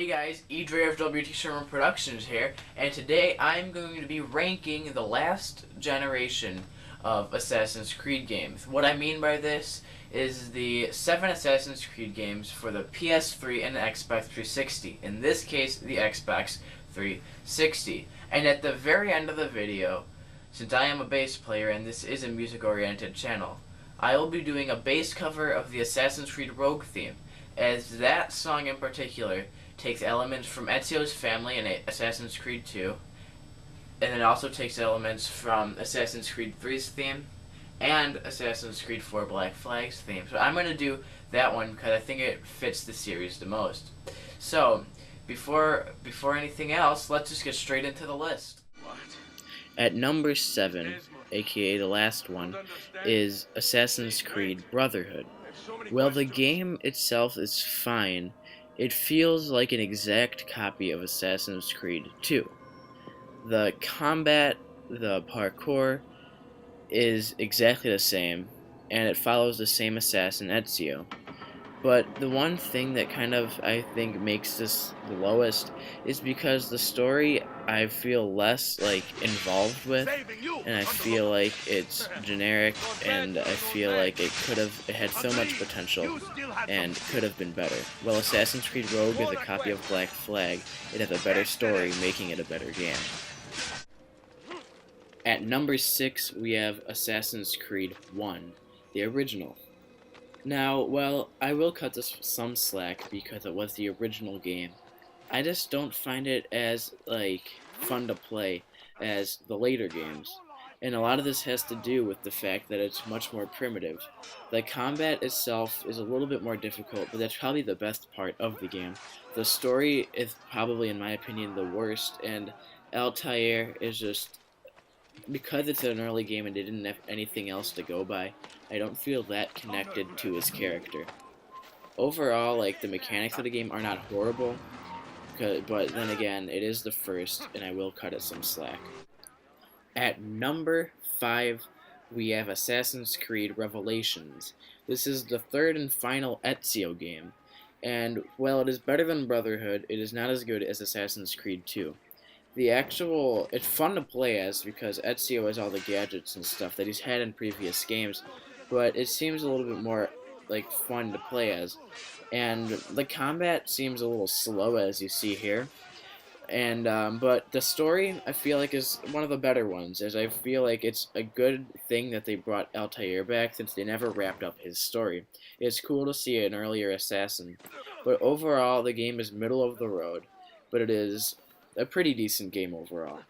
Hey guys, Edre of WT Sherman Productions here, and today I'm going to be ranking the last generation of Assassin's Creed games. What I mean by this is the 7 Assassin's Creed games for the PS3 and the Xbox 360. In this case, the Xbox 360. And at the very end of the video, since I am a bass player and this is a music-oriented channel, I will be doing a bass cover of the Assassin's Creed Rogue theme, as that song in particular takes elements from Ezio's family in Assassin's Creed 2, and it also takes elements from Assassin's Creed 3's theme and Assassin's Creed 4 Black Flag's theme. So I'm going to do that one because I think it fits the series the most. So, before anything else, let's just get straight into the list. At number 7, aka the last one, is Assassin's Creed Brotherhood. Well, the game itself is fine. It feels like an exact copy of Assassin's Creed 2. The combat, the parkour, is exactly the same, and it follows the same assassin, Ezio. But the one thing that kind of, I think, makes this the lowest is because the story I feel less, involved with, and I feel like it's generic, and I feel like it had so much potential, and could have been better. While Assassin's Creed Rogue is a copy of Black Flag, it has a better story, making it a better game. At number 6, we have Assassin's Creed 1, the original. Now, well, I will cut this some slack because it was the original game. I just don't find it as, fun to play as the later games. And a lot of this has to do with the fact that it's much more primitive. The combat itself is a little bit more difficult, but that's probably the best part of the game. The story is probably, in my opinion, the worst, and Altair is just... because it's an early game and they didn't have anything else to go by, I don't feel that connected to his character. Overall, the mechanics of the game are not horrible, but then again, it is the first, and I will cut it some slack. At number 5, we have Assassin's Creed Revelations. This is the third and final Ezio game, and while it is better than Brotherhood, it is not as good as Assassin's Creed 2. It's fun to play as because Ezio has all the gadgets and stuff that he's had in previous games, but it seems a little bit more, fun to play as. And the combat seems a little slow, as you see here. And, but the story, I feel like, is one of the better ones, as I feel like it's a good thing that they brought Altair back, since they never wrapped up his story. It's cool to see an earlier assassin. But overall, the game is middle of the road, but it is a pretty decent game overall.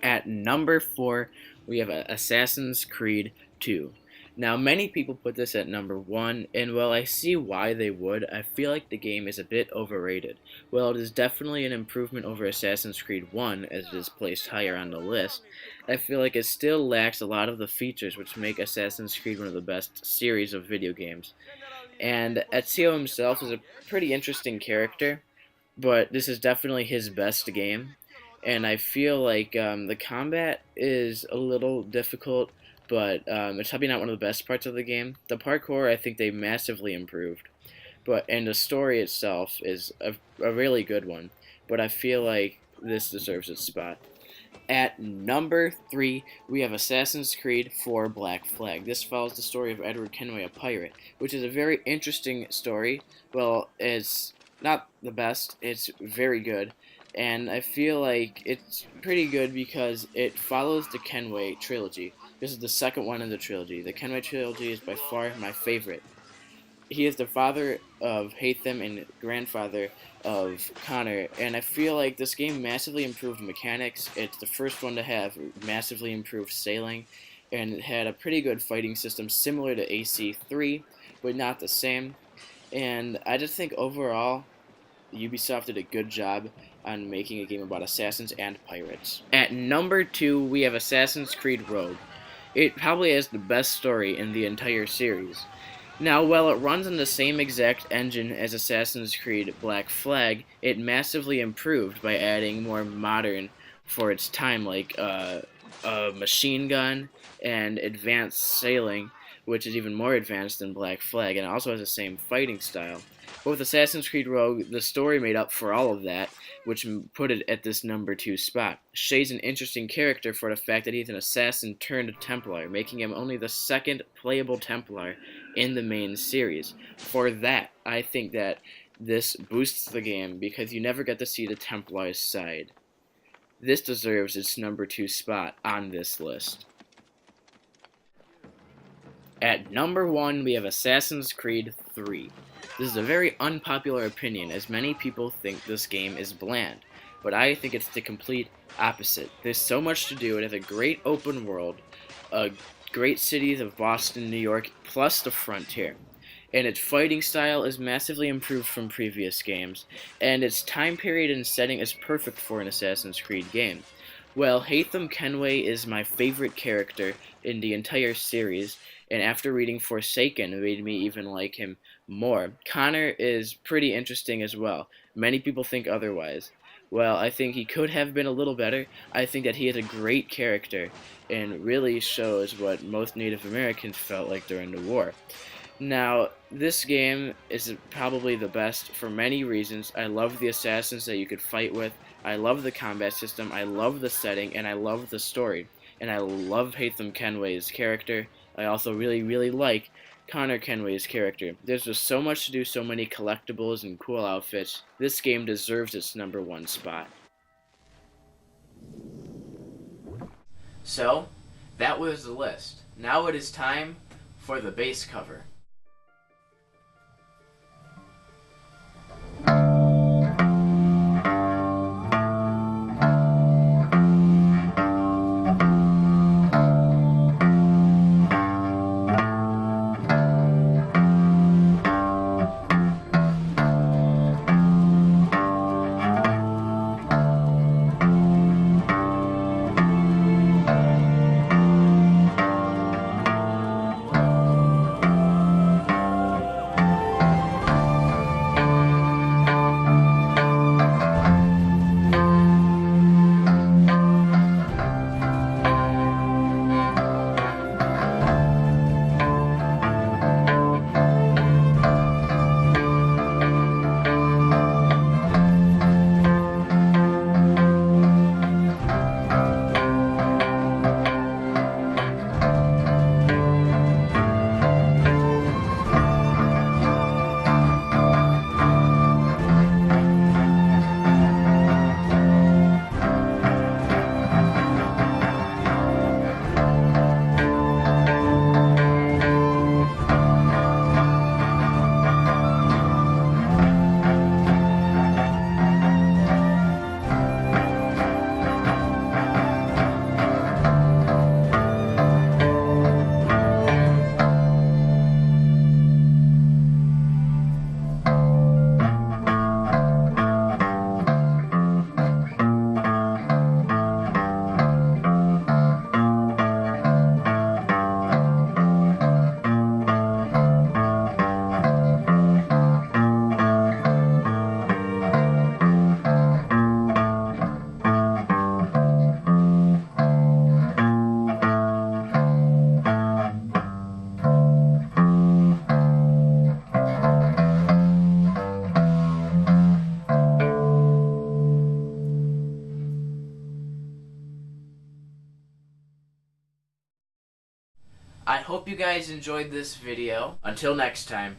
At number 4, we have Assassin's Creed 2. Now, many people put this at number 1, and while I see why they would, I feel like the game is a bit overrated. While it is definitely an improvement over Assassin's Creed 1, as it is placed higher on the list, I feel like it still lacks a lot of the features which make Assassin's Creed one of the best series of video games. And Ezio himself is a pretty interesting character, but this is definitely his best game, and I feel like the combat is a little difficult, but it's probably not one of the best parts of the game. The parkour, I think they massively improved, and the story itself is a really good one, but I feel like this deserves its spot. At number 3, we have Assassin's Creed 4 Black Flag. This follows the story of Edward Kenway, a pirate, which is a very interesting story. Well, it's not the best, it's very good, and I feel like it's pretty good because it follows the Kenway trilogy. This is the second one in the trilogy. The Kenway trilogy is by far my favorite. He is the father of Haytham and grandfather of Connor, and I feel like this game massively improved mechanics. It's the first one to have massively improved sailing, and it had a pretty good fighting system similar to AC3, but not the same. And I just think overall, Ubisoft did a good job on making a game about assassins and pirates. At number 2, we have Assassin's Creed Rogue. It probably has the best story in the entire series. Now, while it runs on the same exact engine as Assassin's Creed Black Flag, it massively improved by adding more modern, for its time, a machine gun and advanced sailing, which is even more advanced than Black Flag, and it also has the same fighting style. But with Assassin's Creed Rogue, the story made up for all of that, which put it at this number 2 spot. Shay's an interesting character for the fact that he's an assassin turned Templar, making him only the second playable Templar in the main series. For that, I think that this boosts the game because you never get to see the Templar's side. This deserves its number 2 spot on this list. At number 1, we have Assassin's Creed 3. This is a very unpopular opinion, as many people think this game is bland, but I think it's the complete opposite. There's so much to do. It has a great open world, great cities of Boston, New York, plus the frontier. And its fighting style is massively improved from previous games, and its time period and setting is perfect for an Assassin's Creed game. Well, Haytham Kenway is my favorite character in the entire series, and after reading Forsaken, it made me even like him more. Connor is pretty interesting as well. Many people think otherwise. Well, I think he could have been a little better. I think that he is a great character and really shows what most Native Americans felt like during the war. Now, this game is probably the best for many reasons. I love the assassins that you could fight with. I love the combat system. I love the setting, and I love the story. And I love Haytham Kenway's character. I also really like Connor Kenway's character. There's just so much to do, so many collectibles and cool outfits. This game deserves its number 1 spot. So, that was the list. Now it is time for the base cover. I hope you guys enjoyed this video. Until next time.